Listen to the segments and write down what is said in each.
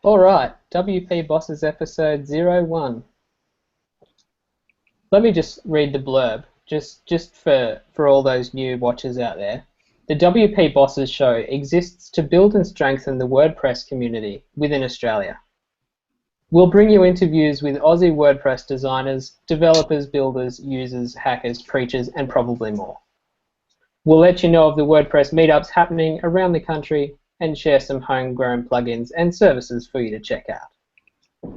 All right, WP Bosses episode 01. Let me just read the blurb, just for all those new watchers out there. The WP Bosses show exists to build and strengthen the WordPress community within Australia. We'll bring you interviews with Aussie WordPress designers, developers, builders, users, hackers, preachers, and probably more. We'll let you know of the WordPress meetups happening around the country and share some homegrown plugins and services for you to check out.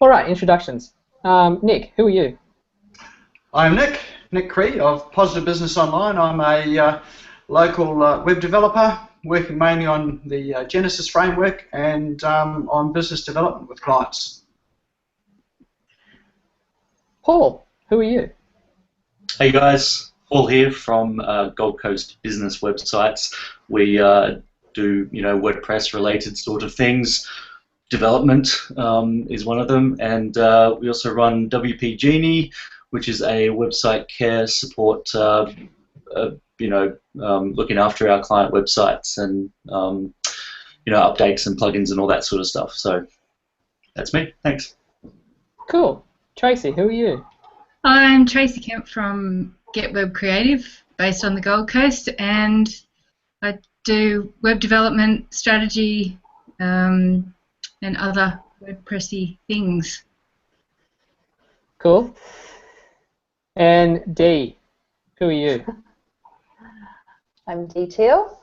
All right, introductions. Nik, who are you? I'm Nik Cree of Positive Business Online. I'm a local web developer working mainly on the Genesis framework and on business development with clients. Paul, who are you? Hey guys, Paul here from Gold Coast Business Websites. We do WordPress related sort of things. Development is one of them, and we also run WP Genie, which is a website care support, looking after our client websites and updates and plugins and all that sort of stuff. So that's me. Thanks. Cool. Tracey, who are you? I'm Tracey Kemp from Get Web Creative, based on the Gold Coast, and I do web development, strategy, and other WordPressy things. Cool. And Dee, who are you? I'm Dee Teal.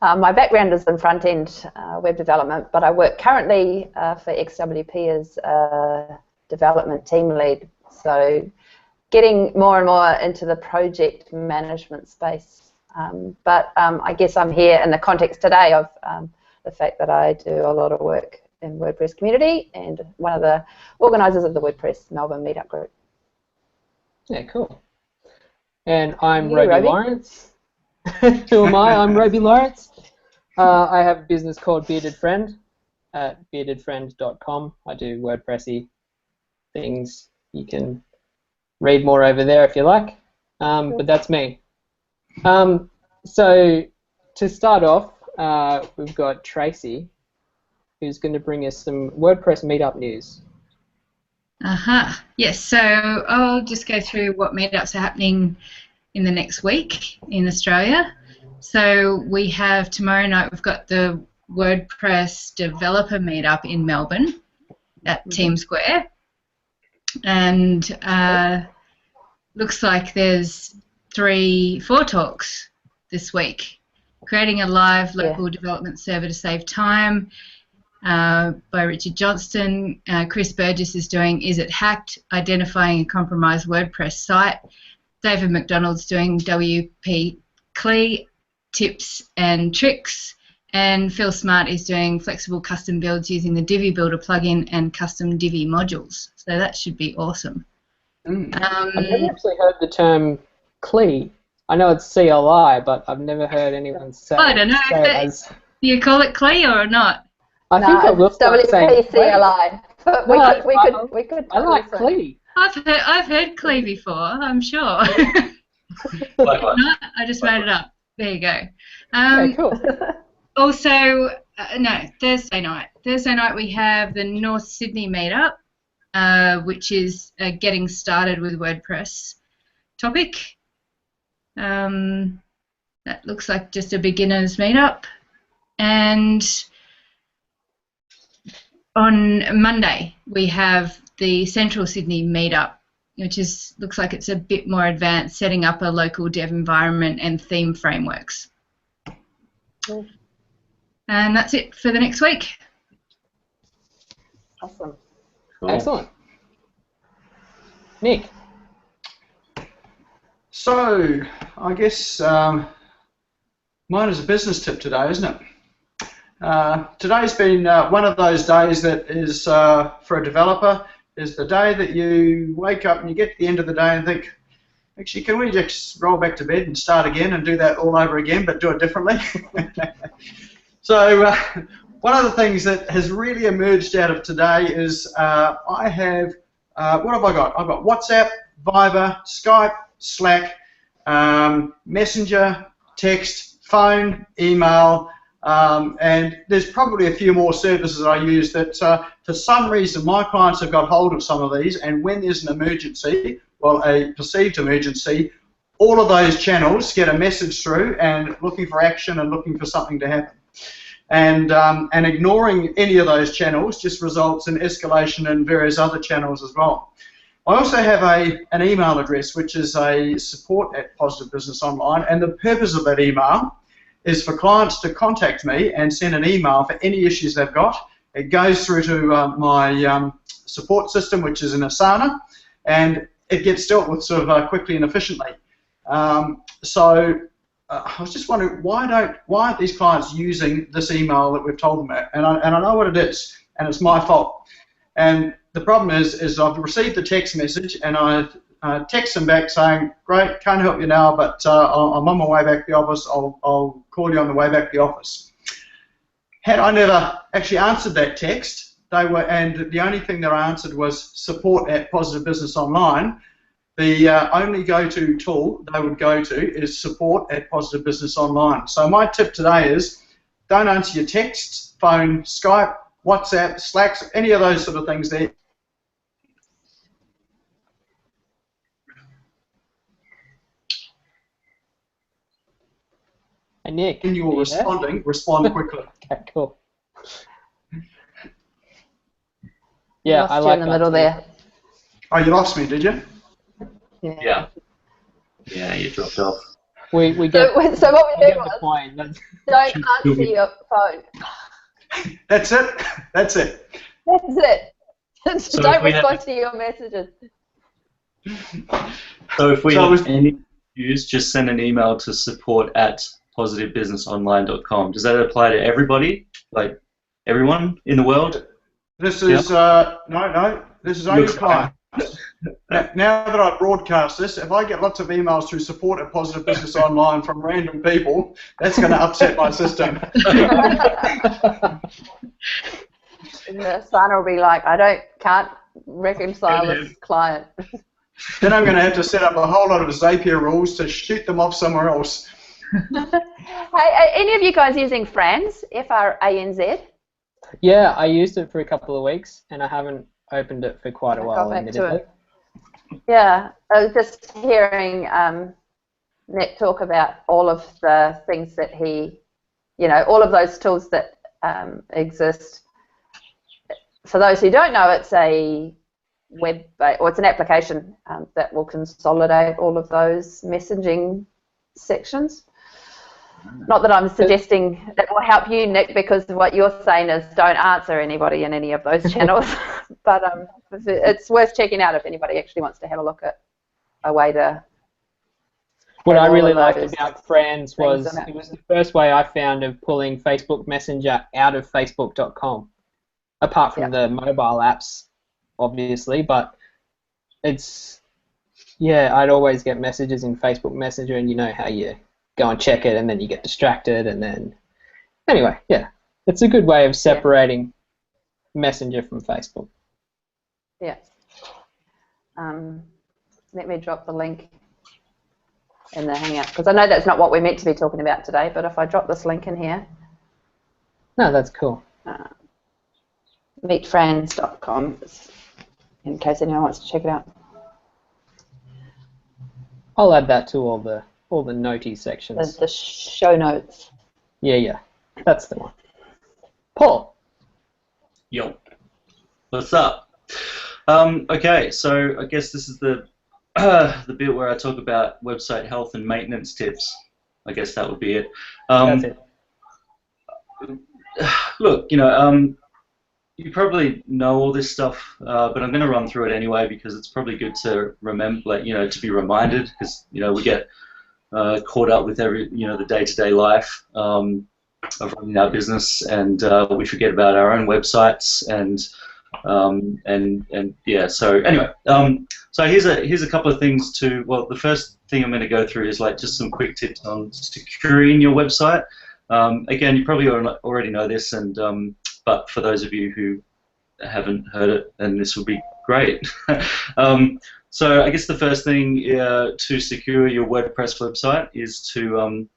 My background is in front-end web development, but I work currently for XWP as a development team lead. So getting more and more into the project management space. But I guess I'm here in the context today of the fact that I do a lot of work in WordPress community and one of the organisers of the WordPress Melbourne Meetup group. Yeah, cool. And I'm Robey Lawrence. Who am I? I'm Robey Lawrence. I have a business called Bearded Friend at beardedfriend.com. I do WordPressy things. You can read more over there if you like. But that's me. So to start off, we've got Tracey, who's going to bring us some WordPress meetup news. Yes, so I'll just go through what meetups are happening in the next week in Australia. So we have tomorrow night, we've got the WordPress developer meetup in Melbourne at Team Square. And looks like there's 4 talks this week. Creating a live local development server to save time by Richard Johnston. Chris Burgess is doing Is It Hacked? Identifying a compromised WordPress site. David McDonald's doing WP Clee Tips and Tricks. And Phil Smart is doing flexible custom builds using the Divi Builder plugin and custom Divi modules. So that should be awesome. I've never actually heard the term Clee. I know it's CLI, but I've never heard anyone say it. I don't know. Do you call it Clee or not? I think I will start saying WP-CLI. But we could. I like Clee. I've heard Clee before. I'm sure. If not, I just made it up. There you go. Okay, cool. Also, Thursday night. Thursday night we have the North Sydney meetup, which is getting started with WordPress topic. That looks like just a beginner's meetup. And on Monday we have the Central Sydney meetup, which looks like it's a bit more advanced, setting up a local dev environment and theme frameworks. Cool. And that's it for the next week. Awesome. Cool. Excellent. Nik. So, I guess mine is a business tip today, isn't it? Today's been one of those days that is, for a developer, is the day that you wake up and you get to the end of the day and think, actually, can we just roll back to bed and start again and do that all over again, but do it differently? So, one of the things that has really emerged out of today is I have, what have I got? I've got WhatsApp, Viber, Skype, Slack, Messenger, text, phone, email, And there's probably a few more services I use that, for some reason, my clients have got hold of some of these, and when there's an emergency, well, a perceived emergency, all of those channels get a message through and looking for action and looking for something to happen. And ignoring any of those channels just results in escalation in various other channels as well. I also have an email address, which is a support@Positive Business Online, and the purpose of that email is for clients to contact me and send an email for any issues they've got. It goes through to my support system, which is in Asana, and it gets dealt with sort of quickly and efficiently. So I was just wondering, why aren't these clients using this email that we've told them? And I know what it is, and it's my fault. And the problem is I've received the text message, and I text them back saying, great, can't help you now, but I'm on my way back to the office. I'll call you on the way back to the office. Had I never actually answered that text, and the only thing that I answered was support@Positive Business Online, the only go-to tool they would go to is support@Positive Business Online. So my tip today is don't answer your texts, phone, Skype, WhatsApp, Slacks, any of those sort of things there. Hey, Nick. When you're responding, respond quickly. Okay, cool. Yeah, Lost I you like in the that middle too. there. Oh, you lost me, did you? Yeah. Yeah, you dropped off. We get, So what we we did get the was, point. don't answer your phone. That's it. That's it. That's it. So Don't if we respond to your messages. So if we So have any issues, just send an email to support@positivebusinessonline.com. Does that apply to everybody? Like everyone in the world? This is no. This is only clients. Now that I broadcast this, if I get lots of emails through support@Positive Business Online from random people, that's going to upset my system. And the signer will be like, can't reconcile this client. Then I'm going to have to set up a whole lot of Zapier rules to shoot them off somewhere else. Hey, any of you guys using Franz? Franz? Yeah, I used it for a couple of weeks, and I haven't opened it for quite a I while, got back to admittedly. it. Yeah, I was just hearing Nik talk about all of the things that all of those tools that exist. For those who don't know, it's a it's an application that will consolidate all of those messaging sections. Not that I'm suggesting that will help you, Nik, because what you're saying is don't answer anybody in any of those channels. But it's worth checking out if anybody actually wants to have a look at a way to. What I really liked those about Franz was things on it. it was the first way I found of pulling Facebook Messenger out of Facebook.com, apart from the mobile apps, obviously. But I'd always get messages in Facebook Messenger, and you know how you go and check it, and then you get distracted, and then anyway, it's a good way of separating Messenger from Facebook. Yeah. Let me drop the link in the Hangout, because I know that's not what we're meant to be talking about today, but if I drop this link in here. No, that's cool. Meetfriends.com, in case anyone wants to check it out. I'll add that to all the notey sections. The show notes. Yeah, that's the one. Paul. Yo. What's up? Okay, so I guess this is the bit where I talk about website health and maintenance tips. I guess that would be it. That's it. Look, you probably know all this stuff, but I'm going to run through it anyway because it's probably good to remember, to be reminded, because we get caught up with the day-to-day life of running our business, and we forget about our own websites, and yeah. So anyway, so here's a couple of things to. Well, the first thing I'm going to go through is just some quick tips on securing your website. Again, you probably already know this, and but for those of you who haven't heard it, then this will be great. So I guess the first thing to secure your WordPress website is to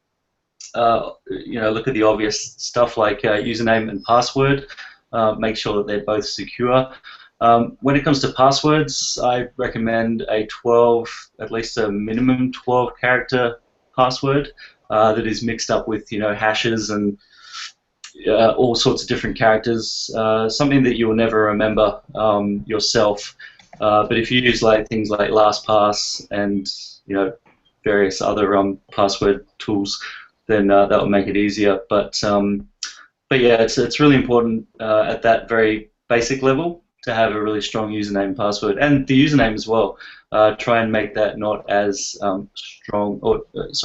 look at the obvious stuff like username and password. Make sure that they're both secure. When it comes to passwords, I recommend at least a minimum 12-character password that is mixed up with hashes and all sorts of different characters. Something that you will never remember yourself. But if you use things like LastPass and various other password tools, then that will make it easier. But yeah, it's really important at that very basic level to have a really strong username and password, and the username as well. Try and make that not as strong, or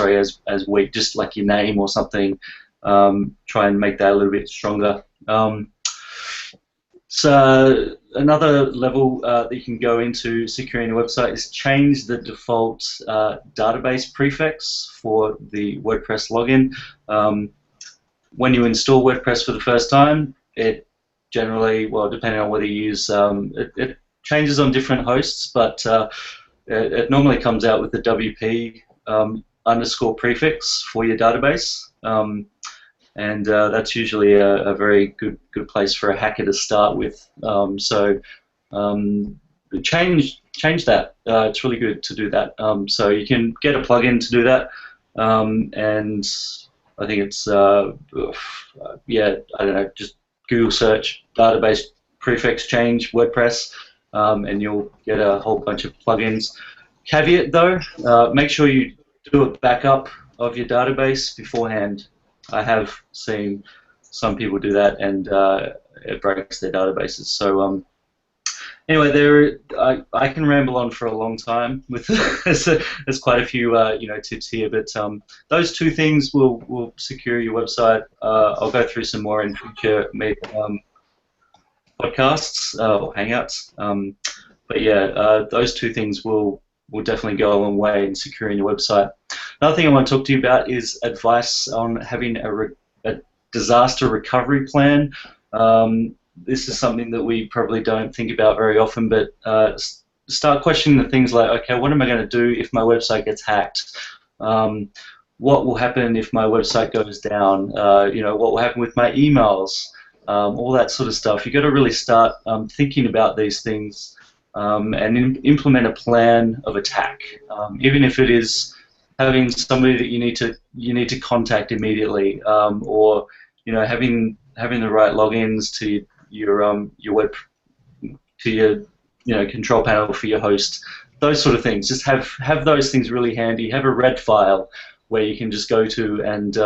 as weak, just like your name or something. Try and make that a little bit stronger. So another level that you can go into securing a website is change the default database prefix for the WordPress login. When you install WordPress for the first time, it generally, well, depending on whether you use, it changes on different hosts, but it normally comes out with the WP underscore prefix for your database. And that's usually a very good place for a hacker to start with. So change that. It's really good to do that. So you can get a plugin to do that, and I think it's yeah, I don't know, just Google search database prefix change WordPress, and you'll get a whole bunch of plugins. Caveat though, make sure you do a backup of your database beforehand. I have seen some people do that, and it breaks their databases. So anyway, I can ramble on for a long time with there's quite a few tips here, but those two things will secure your website. I'll go through some more in future podcasts or hangouts. But yeah, those two things will definitely go a long way in securing your website. Another thing I want to talk to you about is advice on having a disaster recovery plan. This is something that we probably don't think about very often, but start questioning the things like, okay, what am I going to do if my website gets hacked? What will happen if my website goes down? What will happen with my emails? All that sort of stuff. You've got to really start thinking about these things and implement a plan of attack, even if it is having somebody that you need to contact immediately, or having the right logins to your web, to your control panel for your host, those sort of things. Just have those things really handy. Have a red file where you can just go to and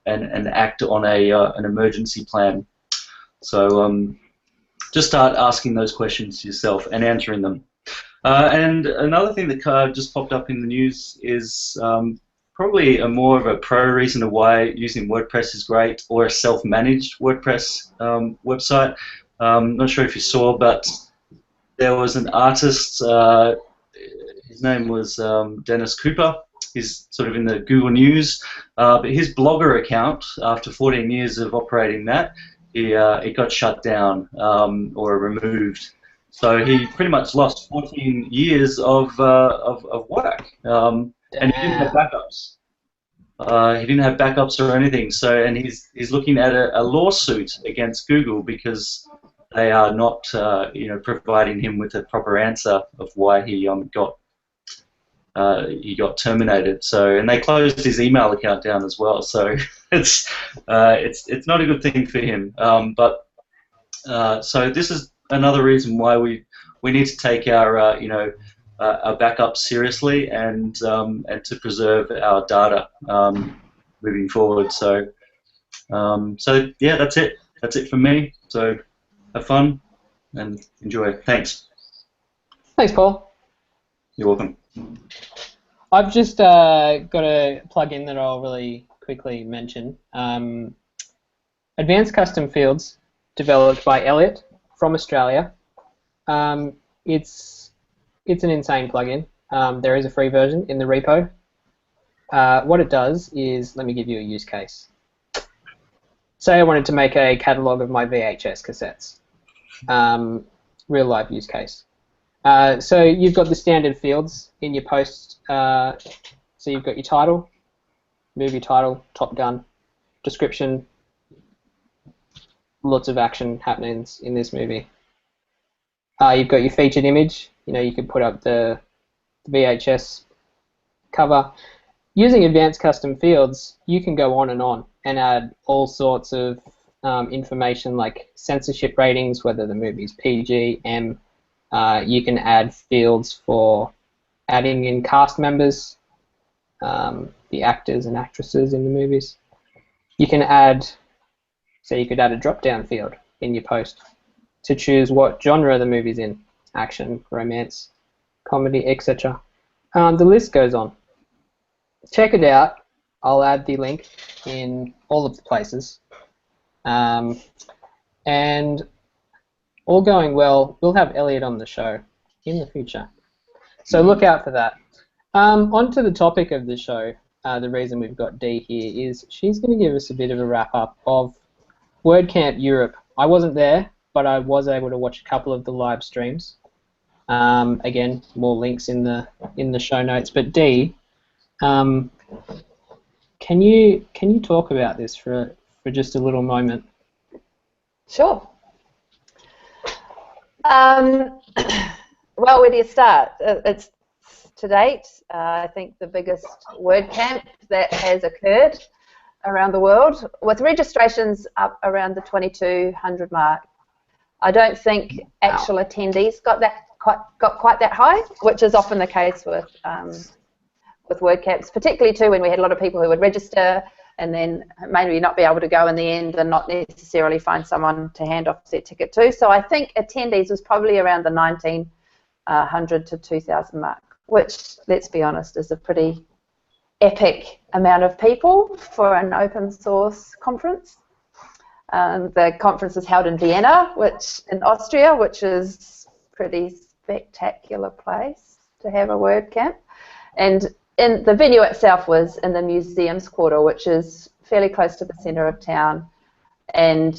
and act on an emergency plan. So just start asking those questions yourself and answering them. And another thing that just popped up in the news is probably more of a pro reason of why using WordPress is great, or a self-managed WordPress website. Not sure if you saw, but there was an artist, his name was Dennis Cooper. He's sort of in the Google News, but his Blogger account, after 14 years of operating that, it got shut down or removed. So he pretty much lost 14 years of work, and he didn't have backups. He didn't have backups or anything. So, and he's looking at a lawsuit against Google because they are not, providing him with a proper answer of why he got terminated. So, and they closed his email account down as well. So it's not a good thing for him. So this is another reason why we need to take our backup seriously, and to preserve our data moving forward. So yeah, that's it. That's it for me. So have fun and enjoy. Thanks. Thanks, Paul. You're welcome. I've just got a plugin that I'll really quickly mention. Advanced Custom Fields, developed by Elliot from Australia. It's an insane plugin. There is a free version in the repo. What it does is, let me give you a use case. Say I wanted to make a catalog of my VHS cassettes. Real life use case. So you've got the standard fields in your post. So you've got your title, movie title, Top Gun. Description, lots of action happenings in this movie. You've got your featured image. You could put up the VHS cover. Using advanced custom fields, you can go on and add all sorts of information like censorship ratings, whether the movie's PG, M. You can add fields for adding in cast members, the actors and actresses in the movies. You can add, so you could add a drop-down field in your post to choose what genre the movie's in, action, romance, comedy, etc. The list goes on. Check it out. I'll add the link in all of the places. And all going well, we'll have Elliot on the show in the future. So look out for that. On to the topic of the show. The reason we've got Dee here is she's going to give us a bit of a wrap-up of WordCamp Europe. I wasn't there, but I was able to watch a couple of the live streams. Again, more links in the show notes. But Dee, can you talk about this for just a little moment? Sure. Well, where do you start? It's to date, I think the biggest WordCamp that has occurred around the world, with registrations up around the 2,200 mark. I don't think actual attendees got quite that high, which is often the case with WordCamps, particularly too when we had a lot of people who would register and then maybe not be able to go in the end and not necessarily find someone to hand off their ticket to. So I think attendees was probably around the 1,900 to 2,000 mark, which, let's be honest, is a pretty epic amount of people for an open source conference. The conference is held in Vienna, in Austria, which is a pretty spectacular place to have a WordCamp. And the venue itself was in the Museums Quarter, which is fairly close to the centre of town. And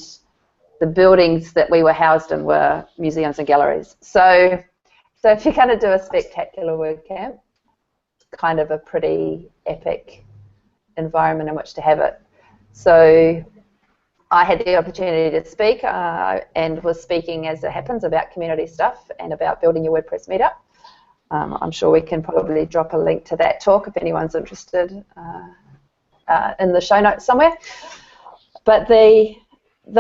the buildings that we were housed in were museums and galleries. So if you're going to do a spectacular WordCamp, kind of a pretty epic environment in which to have it. So I had the opportunity to speak and was speaking, as it happens, about community stuff and about building your WordPress meetup. I'm sure we can probably drop a link to that talk if anyone's interested in the show notes somewhere. But the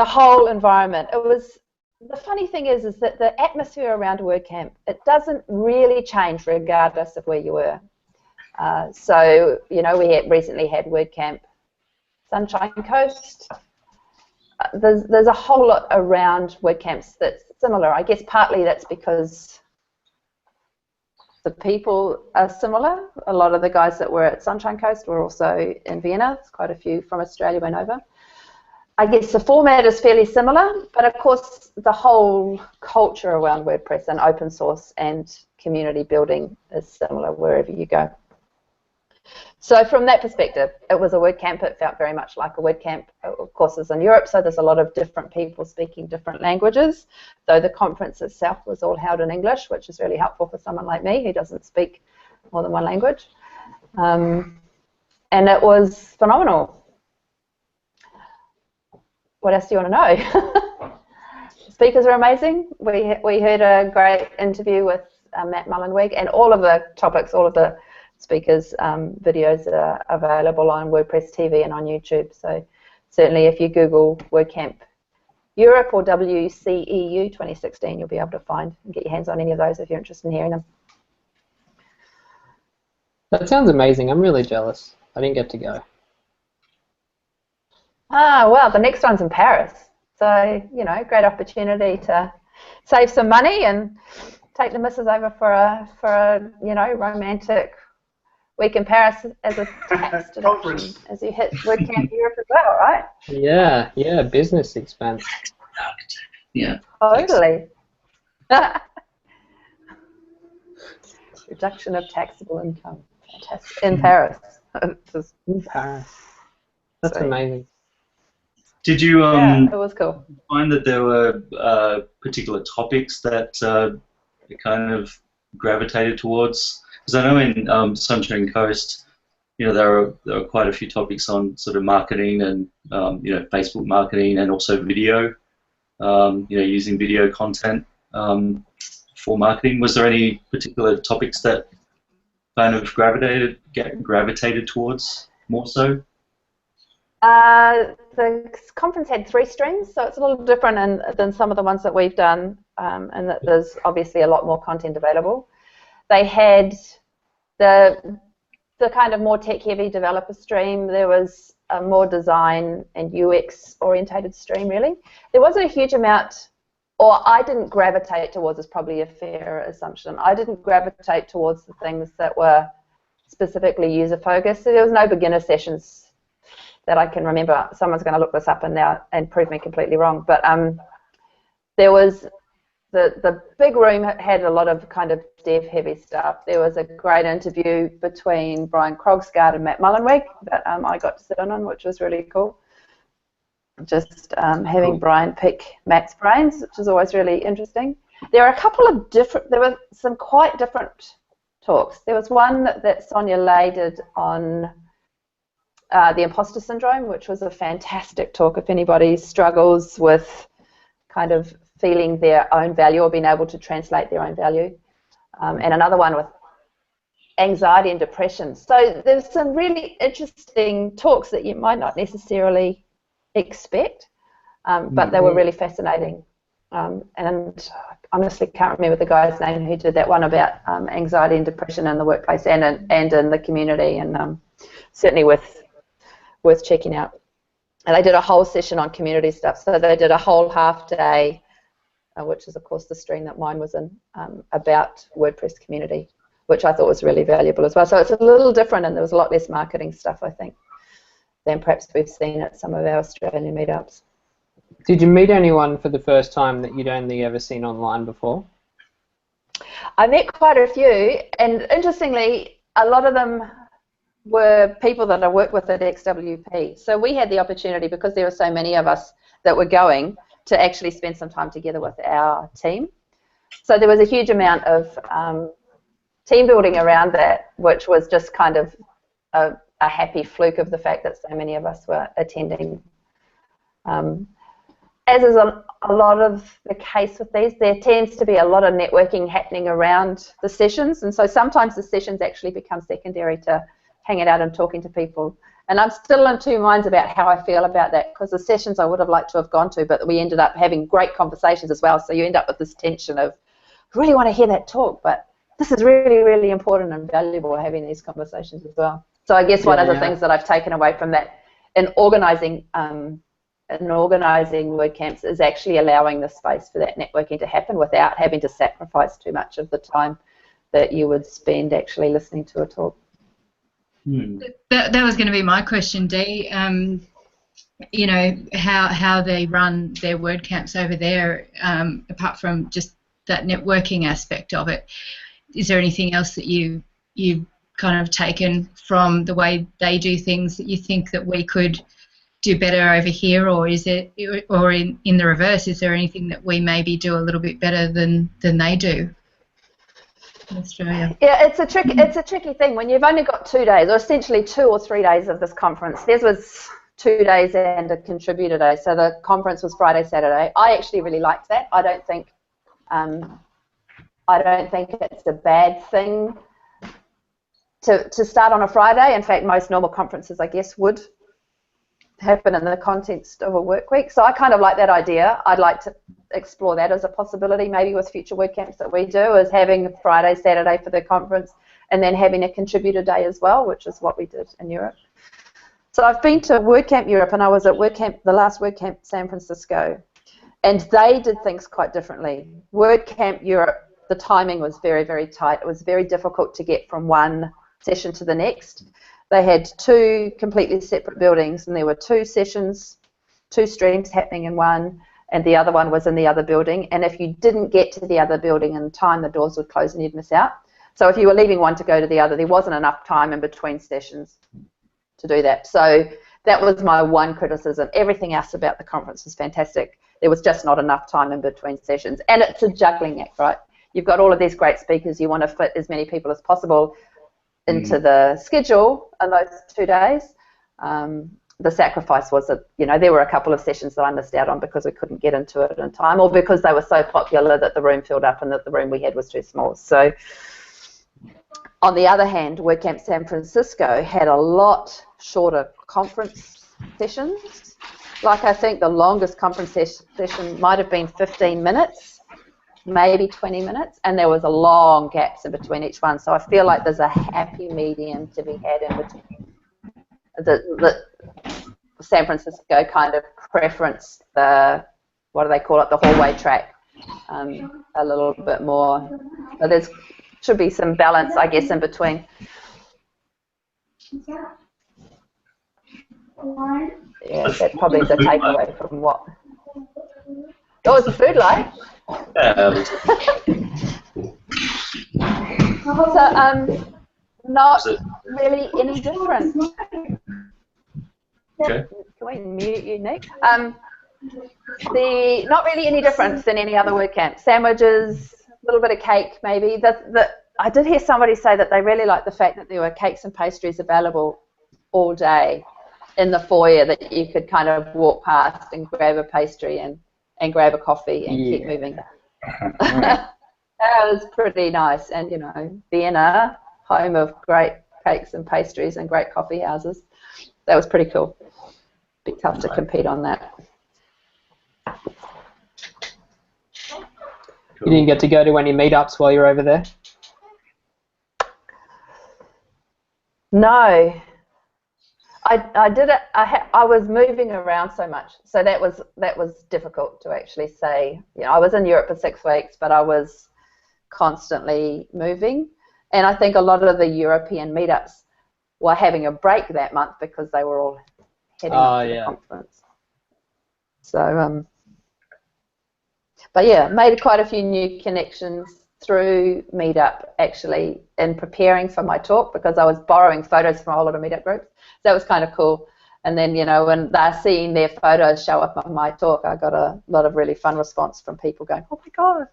whole environment, the funny thing is that the atmosphere around WordCamp, it doesn't really change regardless of where you were. So, we recently had WordCamp Sunshine Coast. There's a whole lot around WordCamps that's similar. I guess partly that's because the people are similar. A lot of the guys that were at Sunshine Coast were also in Vienna. There's quite a few from Australia went over. I guess the format is fairly similar, but of course the whole culture around WordPress and open source and community building is similar wherever you go. So from that perspective, it was a WordCamp. It felt very much like a WordCamp. Of course, it's in Europe, so there's a lot of different people speaking different languages, though the conference itself was all held in English, which is really helpful for someone like me who doesn't speak more than one language. And it was phenomenal. What else do you want to know? Speakers are amazing. We heard a great interview with Matt Mullenweg, and all of the topics, all of the speakers' videos are available on WordPress TV and on YouTube. So certainly if you Google WordCamp Europe or WCEU 2016, you'll be able to find and get your hands on any of those if you're interested in hearing them. That sounds amazing. I'm really jealous. I didn't get to go. Well, the next one's in Paris. So, great opportunity to save some money and take the missus over for a romantic week in Paris as a tax deduction as you hit WordCamp Europe as well, right? Yeah, business expense. Yeah. Totally. Reduction of taxable income. Fantastic. In Paris. In Paris. That's amazing. Did you yeah, it was cool. find that there were particular topics that you kind of gravitated towards? Because I know in Sunshine Coast, there are quite a few topics on sort of marketing and Facebook marketing and also video. Using video content for marketing. Was there any particular topics that kind of gravitated towards more so? The conference had 3 streams, so it's a little different than some of the ones that we've done, and that there's obviously a lot more content available. They had the kind of more tech-heavy developer stream. There was a more design and UX-orientated stream, really. There wasn't a huge amount, or I didn't gravitate towards, is probably a fair assumption. I didn't gravitate towards the things that were specifically user-focused. So there was no beginner sessions that I can remember. Someone's going to look this up and prove me completely wrong. But there was the big room had a lot of kind of dev-heavy stuff. There was a great interview between Brian Krogsgaard and Matt Mullenweg that I got to sit on, which was really cool. Just having Brian pick Matt's brains, which is always really interesting. There are a couple of there were some quite different talks. There was one that Sonia Lay did on the imposter syndrome, which was a fantastic talk if anybody struggles with kind of feeling their own value or being able to translate their own value. And another one with anxiety and depression. So there's some really interesting talks that you might not necessarily expect, but they were really fascinating. And I honestly can't remember the guy's name who did that one about anxiety and depression in the workplace and in the community, and certainly worth checking out. And they did a whole session on community stuff. So they did a whole half day, which is of course the stream that mine was in, about WordPress community, which I thought was really valuable as well. So it's a little different, and there was a lot less marketing stuff, I think, than perhaps we've seen at some of our Australian meetups. Did you meet anyone for the first time that you'd only ever seen online before? I met quite a few, and interestingly, a lot of them were people that I worked with at XWP. So we had the opportunity, because there were so many of us that were going, to actually spend some time together with our team. So there was a huge amount of team building around that, which was just kind of a happy fluke of the fact that so many of us were attending. As is a lot of the case with these, there tends to be a lot of networking happening around the sessions, and so sometimes the sessions actually become secondary to hanging out and talking to people. And I'm still in 2 minds about how I feel about that, because the sessions I would have liked to have gone to, but we ended up having great conversations as well, so you end up with this tension of, I really want to hear that talk, but this is really, really important and valuable, having these conversations as well. So I guess one of the things that I've taken away from that in organising WordCamps is actually allowing the space for that networking to happen without having to sacrifice too much of the time that you would spend actually listening to a talk. That was going to be my question, Dee. You know, how they run their WordCamps over there, apart from just that networking aspect of it. Is there anything else that you've kind of taken from the way they do things that you think that we could do better over here, or is it, or in the reverse, is there anything that we maybe do a little bit better than they do in Australia? Yeah, it's a tricky thing when you've only got 2 days, or essentially 2 or 3 days of this conference. Theirs was 2 days and a contributor day, so the conference was Friday, Saturday. I actually really liked that. I don't think it's a bad thing to start on a Friday. In fact, most normal conferences, I guess, would happen in the context of a work week. So I kind of like that idea. I'd like to explore that as a possibility, maybe with future WordCamps that we do, is having Friday, Saturday for the conference, and then having a contributor day as well, which is what we did in Europe. So I've been to WordCamp Europe, and I was at the last WordCamp San Francisco, and they did things quite differently. WordCamp Europe, the timing was very, very tight. It was very difficult to get from one session to the next. They had 2 completely separate buildings, and there were 2 sessions, 2 streams happening in one, and the other one was in the other building. And if you didn't get to the other building in time, the doors would close and you'd miss out. So if you were leaving one to go to the other, there wasn't enough time in between sessions to do that. So that was my one criticism. Everything else about the conference was fantastic. There was just not enough time in between sessions. And it's a juggling act, right? You've got all of these great speakers. You want to fit as many people as possible. into the schedule in those 2 days. The sacrifice was that, you know, there were a couple of sessions that I missed out on because we couldn't get into it in time, or because they were so popular that the room filled up and that the room we had was too small. So on the other hand, WordCamp San Francisco had a lot shorter conference sessions. Like, I think the longest conference session might have been 15 minutes, maybe 20 minutes, and there was a long gaps in between each one. So I feel like there's a happy medium to be had in between. The San Francisco kind of preference the, what do they call it, the hallway track a little bit more. So there should be some balance, I guess, in between. Yeah, that probably is a takeaway from what. Oh, it's a food light. So, not really any different. Okay. Can we mute you, Nick? Not really any difference than any other WordCamp. Sandwiches, a little bit of cake, maybe. I did hear somebody say that they really liked the fact that there were cakes and pastries available all day in the foyer, that you could kind of walk past and grab a pastry and grab a coffee and keep moving. That was pretty nice. And, you know, Vienna, home of great cakes and pastries and great coffee houses. That was pretty cool. Be tough to compete on that. You didn't get to go to any meetups while you were over there? No. I did it. I was moving around so much, so that was difficult to actually say. You know, I was in Europe for 6 weeks, but I was constantly moving, and I think a lot of the European meetups were having a break that month because they were all heading up to the conference. So, but yeah, made quite a few new connections through Meetup, actually, in preparing for my talk, because I was borrowing photos from a whole lot of Meetup groups. So that was kind of cool. And then, you know, when they're seeing their photos show up on my talk, I got a lot of really fun response from people going, oh my God,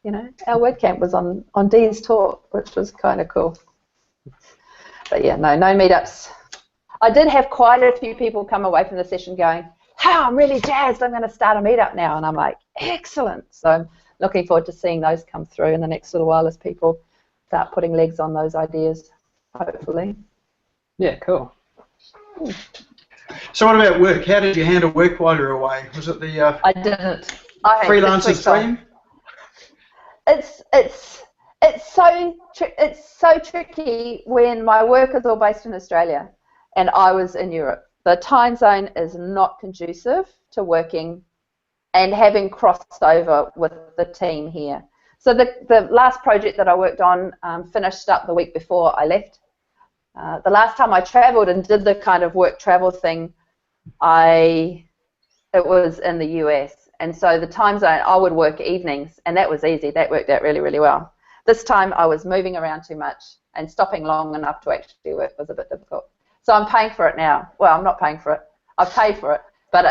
you know, our WordCamp was on Dee's talk, which was kind of cool. But yeah, no meetups. I did have quite a few people come away from the session going, hey, I'm really jazzed, I'm going to start a meetup now. And I'm like, excellent. So I'm looking forward to seeing those come through in the next little while as people start putting legs on those ideas, hopefully. Yeah, cool. So what about work? How did you handle work while you were away? Was it the I didn't. freelancer's dream? It's so tricky when my work is all based in Australia and I was in Europe. The time zone is not conducive to working and having crossed over with the team here. So the last project that I worked on finished up the week before I left. The last time I travelled and did the kind of work travel thing, it was in the US. And so the time zone, I would work evenings, and that was easy. That worked out really, really well. This time I was moving around too much, and stopping long enough to actually work was a bit difficult. So I'm paying for it now. Well, I'm not paying for it. I've paid for it, but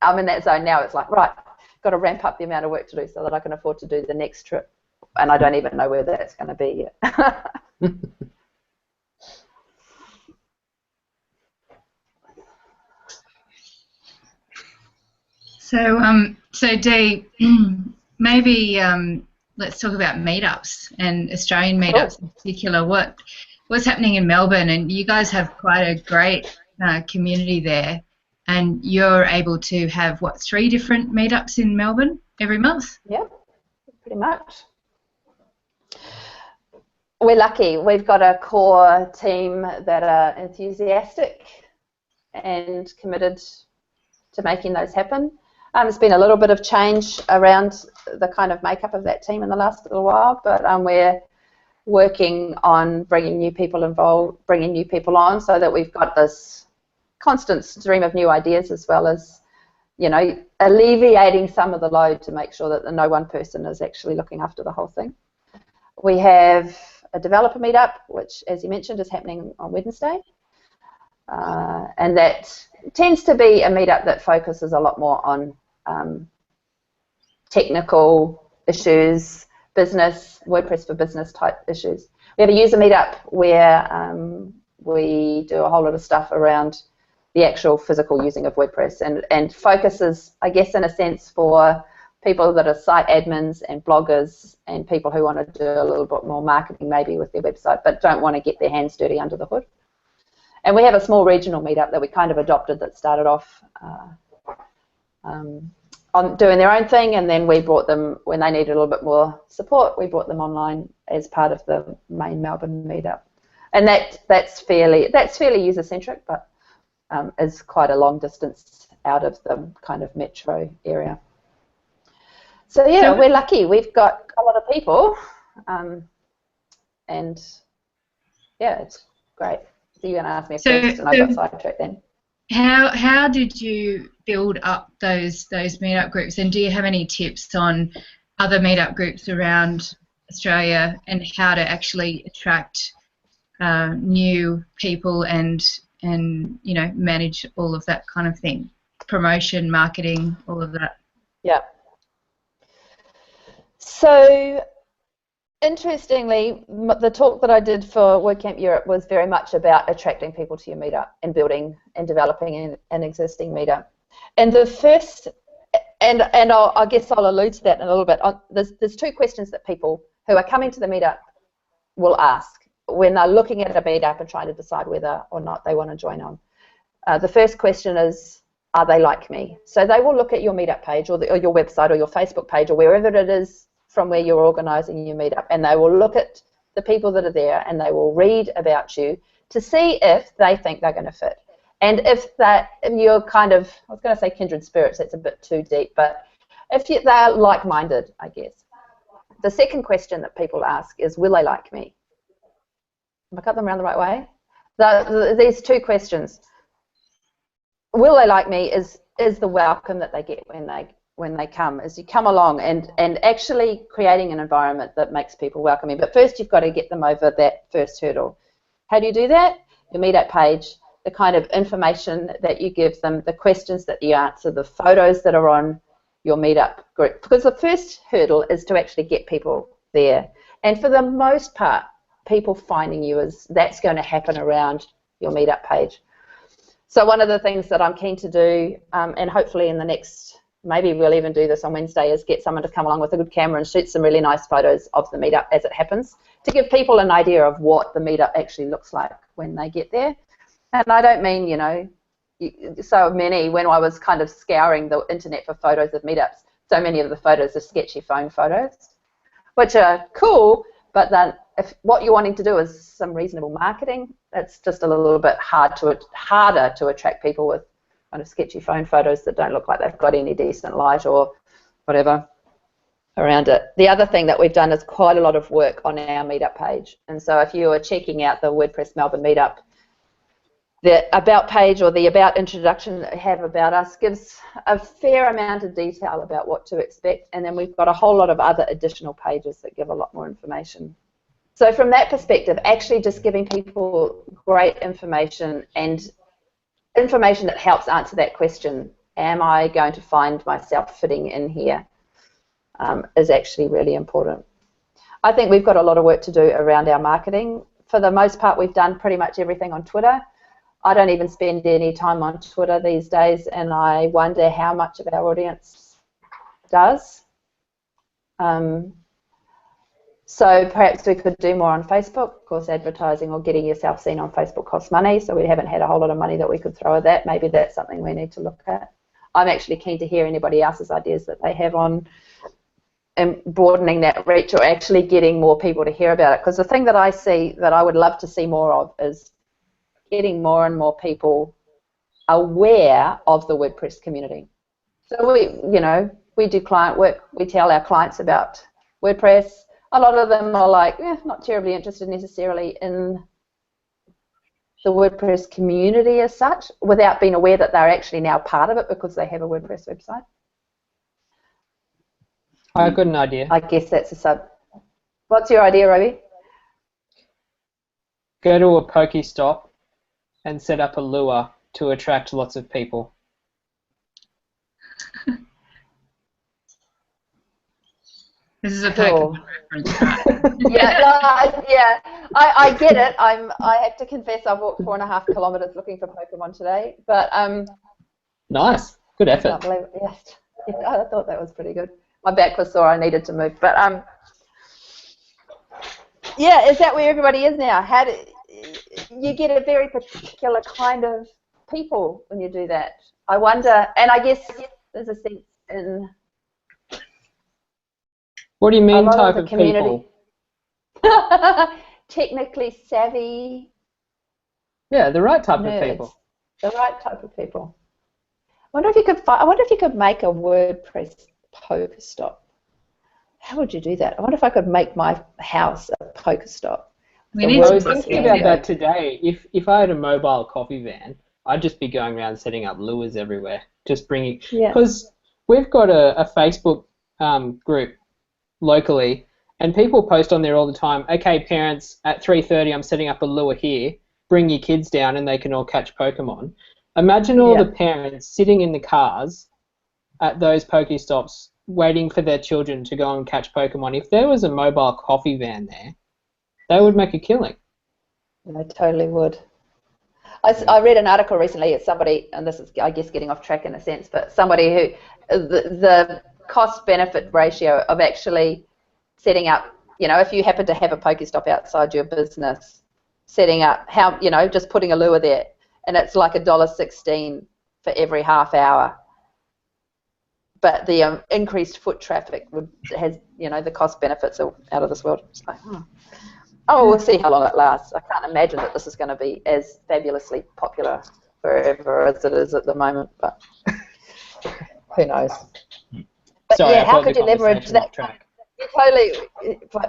I'm in that zone now. It's like, right, got to ramp up the amount of work to do so that I can afford to do the next trip. And I don't even know where that's going to be yet. So Dee, maybe let's talk about meetups and Australian meetups in particular. What's happening in Melbourne? And you guys have quite a great community there, and you're able to have 3 different meetups in Melbourne every month? Yep, pretty much. We're lucky. We've got a core team that are enthusiastic and committed to making those happen. There's been a little bit of change around the kind of makeup of that team in the last little while, but we're working on bringing new people involved, bringing new people on, so that we've got this constant stream of new ideas, as well as, you know, alleviating some of the load to make sure that no one person is actually looking after the whole thing. We have a developer meetup, which, as you mentioned, is happening on Wednesday. And that tends to be a meetup that focuses a lot more on technical issues, business, WordPress for business type issues. We have a user meetup where we do a whole lot of stuff around the actual physical using of WordPress and focuses, I guess, in a sense, for people that are site admins and bloggers and people who want to do a little bit more marketing maybe with their website but don't want to get their hands dirty under the hood. And we have a small regional meetup that we kind of adopted that started off on doing their own thing, and then we brought them, when they needed a little bit more support, we brought them online as part of the main Melbourne meetup. And that's fairly user-centric, but is quite a long distance out of the kind of metro area. So yeah, we're lucky. We've got a lot of people, and yeah, it's great. So you're going to ask me a question, I got sidetracked then. How did you build up those meetup groups, and do you have any tips on other meetup groups around Australia and how to actually attract new people and you know, manage all of that kind of thing, promotion, marketing, all of that? Yeah. So, interestingly, the talk that I did for WordCamp Europe was very much about attracting people to your meetup and building and developing an existing meetup. And the first, and I guess I'll allude to that in a little bit. There's two questions that people who are coming to the meetup will ask when they're looking at a meetup and trying to decide whether or not they want to join on. The first question is, are they like me? So they will look at your meetup page or your website or your Facebook page or wherever it is from where you're organising your meetup, and they will look at the people that are there and they will read about you to see if they think they're going to fit. And if you're kind of, I was going to say kindred spirits, that's a bit too deep, but if they're like-minded, I guess. The second question that people ask is, will they like me? Have I got them around the right way? These two questions. Will they like me is the welcome that they get when they come, as you come along and actually creating an environment that makes people welcoming. But first you've got to get them over that first hurdle. How do you do that? Your meetup page, the kind of information that you give them, the questions that you answer, the photos that are on your meetup group. Because the first hurdle is to actually get people there. And for the most part, people finding you, that's going to happen around your meetup page. So one of the things that I'm keen to do, and hopefully in the next, maybe we'll even do this on Wednesday, is get someone to come along with a good camera and shoot some really nice photos of the meetup as it happens, to give people an idea of what the meetup actually looks like when they get there. And I don't mean, you know, so many, when I was kind of scouring the internet for photos of meetups, so many of the photos are sketchy phone photos, which are cool, but then if what you're wanting to do is some reasonable marketing, it's just a little bit harder to attract people with kind of sketchy phone photos that don't look like they've got any decent light or whatever around it. The other thing that we've done is quite a lot of work on our meetup page. And so if you are checking out the WordPress Melbourne meetup, the about page or the about introduction that we have about us gives a fair amount of detail about what to expect. And then we've got a whole lot of other additional pages that give a lot more information. So from that perspective, actually just giving people great information and information that helps answer that question, am I going to find myself fitting in here, is actually really important. I think we've got a lot of work to do around our marketing. For the most part, we've done pretty much everything on Twitter. I don't even spend any time on Twitter these days, and I wonder how much of our audience does. So perhaps we could do more on Facebook. Of course, advertising or getting yourself seen on Facebook costs money, so we haven't had a whole lot of money that we could throw at that. Maybe that's something we need to look at. I'm actually keen to hear anybody else's ideas that they have on broadening that reach or actually getting more people to hear about it. Because the thing that I see that I would love to see more of is getting more and more people aware of the WordPress community. So we do client work. We tell our clients about WordPress. A lot of them are like, not terribly interested necessarily in the WordPress community as such, without being aware that they're actually now part of it because they have a WordPress website. I've got an idea. I guess that's a sub. What's your idea, Robey? Go to a Pokestop and set up a lure to attract lots of people. This is a Cool. Pokemon reference, right? I get it. I have to confess I walked 4.5 kilometres looking for Pokemon today, but Nice. Good I effort. can't believe it. Yes. I thought that was pretty good. My back was sore. I needed to move, but yeah, is that where everybody is now? How do you get a very particular kind of people when you do that? I wonder, and I guess there's a sense in What do you a mean lot type of of the community. people? Technically savvy Yeah, the right type of nerds, people. the right type of people. I wonder if you could make a WordPress Pokestop. How would you do that? I wonder if I could make my house a Pokestop. We The need I to was WordPress thinking about logo. that today. If I had a mobile coffee van, I'd just be going around setting up lures everywhere, just bringing. Yeah. Because we've got a Facebook group locally, and people post on there all the time. Okay, parents, at 3:30, I'm setting up a lure here. Bring your kids down, and they can all catch Pokemon. Imagine all Yeah. the parents sitting in the cars at those Pokestops, waiting for their children to go and catch Pokemon. If there was a mobile coffee van there, they would make a killing. I totally would. I read an article recently at somebody, and this is, I guess, getting off track in a sense, but somebody who the cost-benefit ratio of actually setting up, if you happen to have a Pokestop outside your business, setting up just putting a lure there, and it's like $1.16 for every half hour. But the increased foot traffic has the cost benefits are out of this world. It's like, we'll see how long it lasts. I can't imagine that this is going to be as fabulously popular forever as it is at the moment, but who knows? But Sorry, yeah, I how pulled could the you leverage conversation that? off track.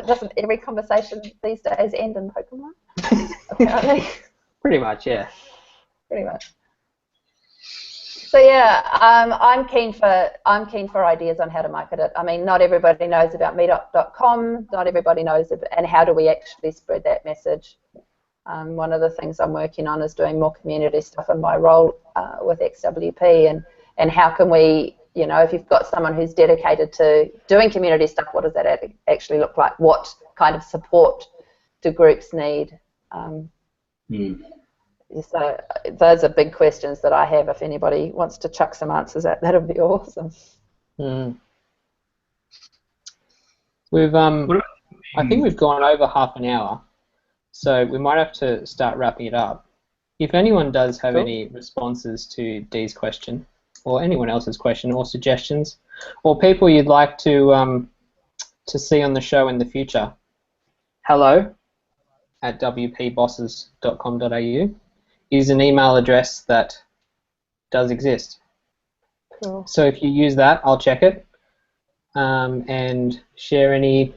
Doesn't every conversation these days end in Pokemon? Apparently. Pretty much, yeah. Pretty much. So yeah, I'm keen for ideas on how to market it. I mean, not everybody knows about Meetup.com. Not everybody knows and how do we actually spread that message. One of the things I'm working on is doing more community stuff in my role with XWP, and how can we, if you've got someone who's dedicated to doing community stuff, what does that actually look like? What kind of support do groups need? So those are big questions that I have. If anybody wants to chuck some answers at, that'd be awesome. We've I think we've gone over half an hour, so we might have to start wrapping it up. If anyone does have any responses to Dee's question, or anyone else's question, or suggestions, or people you'd like to see on the show in the future, hello@wpbosses.com.au is an email address that does exist. Cool. So if you use that, I'll check it and share any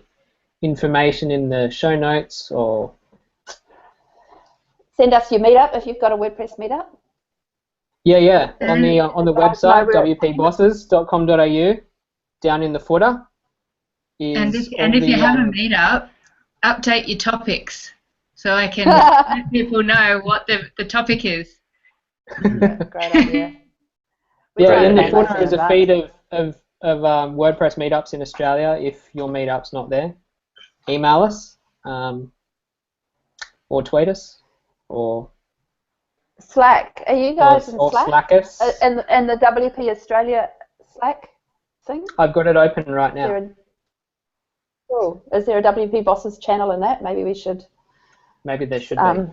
information in the show notes, or send us your meetup if you've got a WordPress meetup. Yeah. On the website, No, wpbosses.com.au, down in the footer is and if you have a meetup, update your topics so I can let people know what the topic is. Great idea. Yeah, in the footer is a feed of WordPress meetups in Australia. If your meetup's not there, email us or tweet us or Slack. Are you guys in or Slack? Slack us. And the WP Australia Slack thing? I've got it open right now. Cool. Is there a WP Bosses channel in that? Maybe we should. Maybe there should be.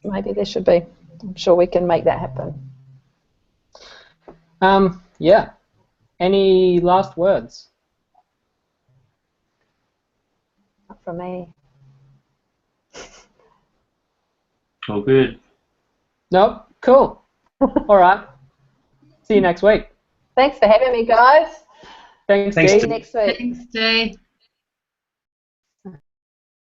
Maybe there should be. I'm sure we can make that happen. Yeah. Any last words? Not from me. All good. Nope. Cool. All right. See you next week. Thanks for having me, guys. Thanks, Thanks, Dee. See you next week. Thanks, Dee.